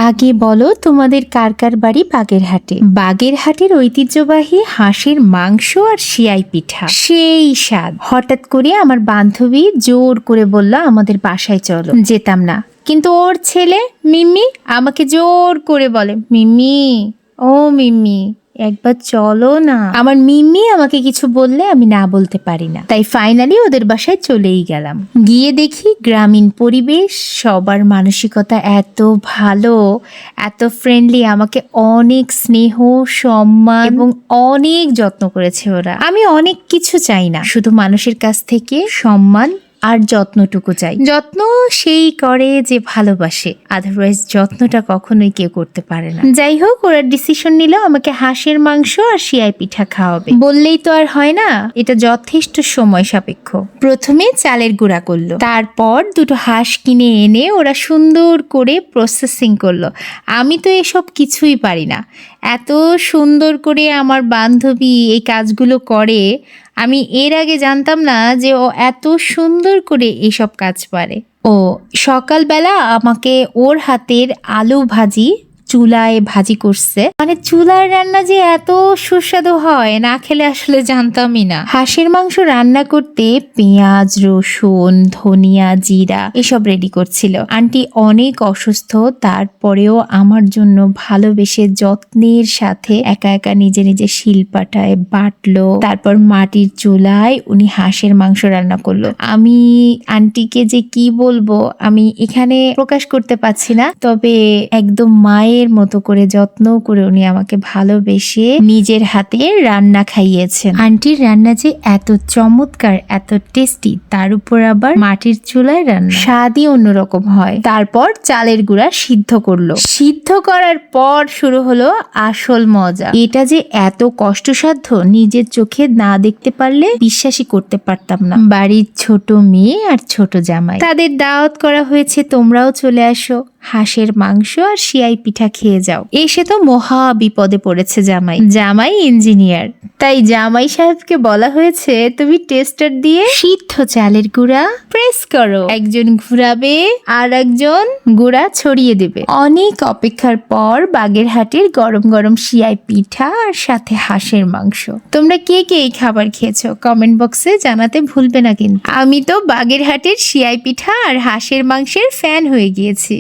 আগে বলো তোমাদের কার কার বাড়ি বাগেরহাটে? বাগেরহাটের ঐতিহ্যবাহী হাঁসের মাংস আর সিয়াই পিঠা সেই স্বাদ। হঠাৎ করে আমার বান্ধবী জোর করে বলল আমাদের বাসায় চলো, যেতাম না, কিন্তু ওর ছেলে মিম্মি আমাকে জোর করে বলে, মিম্মি ও মিম্মি একবার চলো না। আমার মিম্মি আমাকে কিছু বললে আমি না বলতে পারি না, তাই ফাইনালি ওদের বাসায় চলেই গেলাম। গিয়ে দেখি গ্রামীণ পরিবেশ, সবার মানসিকতা এত ভালো, এত ফ্রেন্ডলি, আমাকে অনেক স্নেহ সম্মান এবং অনেক যত্ন করেছে ওরা। আমি অনেক কিছু চাই না, শুধু মানুষের কাছ থেকে সম্মান আর যত্নটুকু চাই। যত্ন সেই করে যে ভালোবাসে, আদারওয়াইজ যত্নটা কখনোই কেউ করতে পারে না। যাই হোক, ওরা ডিসিশন নিল আমাকে হাঁসের মাংস আর সিয়াই পিঠা খাওয়াবে। বললেই তো আর হয় না, এটা যথেষ্ট সময় সাপেক্ষ। প্রথমে চালের গুঁড়া করলো, তারপর দুটো হাঁস কিনে এনে ওরা সুন্দর করে প্রসেসিং করলো। আমি তো এসব কিছুই পারি না। এত সুন্দর করে আমার বান্ধবী এই কাজগুলো করে, আমি এর আগে জানতাম না যে ও এত সুন্দর করে এইসব কাজ পারে। ও সকালবেলা আমাকে ওর হাতের আলু ভাজি চুলায় ভাজি করছে। মানে চুলার রান্না যে এত সুস্বাদু হয়, না খেলে আসলে জানতামই না। হাঁসের মাংস রান্না করতে পেঁয়াজ, রসুন, ধনিয়া, জিরা এসব রেডি করছিল। আন্টি অনেক অসুস্থ, তারপরেও আমার জন্য ভালোবেসে যত্নের সাথে একা একা নিজে নিজে শিলপাটায় বাটলো। তারপর মাটির চুলায় উনি হাঁসের মাংস রান্না করলো। আমি আন্টিকে যে কি বলবো আমি এখানে প্রকাশ করতে পারছি না, তবে একদম মায়ের মতো করে যত্ন করে উনি আমাকে ভালোবেসে নিজের হাতে রান্না খাইয়েছেন। আন্টির রান্না যে এত চমৎকার, এত টেস্টি, তার উপর আবার মাটির চুলায় রান্না, স্বাদই অন্যরকম হয়। তারপর চালের গুঁড়া সিদ্ধ করলো। সিদ্ধ করার পর শুরু হলো আসল মজা। এটা যে এত কষ্টসাধ্য নিজের চোখে না দেখতে পারলে বিশ্বাসই করতে পারতাম না। বাড়ির ছোট মেয়ে আর ছোট জামাই, তাদের দাওয়াত করা হয়েছে, তোমরাও চলে আসো, হাঁসের মাংস আর সিয়াই পিঠা খেয়ে যাও। এসে তো মহা বিপদে পড়েছে জামাই। জামাই ইঞ্জিনিয়ার, তাই জামাই সাহেবকে বলা হয়েছে তুমি টেস্টার দিয়ে সিদ্ধ চালের গুঁড়া প্রেস করো, একজন ঘুরাবে আর একজন গুঁড়া ছড়িয়ে দেবে। অনেক অপেক্ষার পর বাগেরহাটের গরম গরম সিয়াই পিঠা আর সাথে হাঁসের মাংস। তোমরা কে কে এই খাবার খেয়েছো কমেন্ট বক্সে জানাতে ভুলবে না কিন্তু। আমি তো বাগেরহাটের সিয়াই পিঠা আর হাঁসের মাংসের ফ্যান হয়ে গিয়েছি।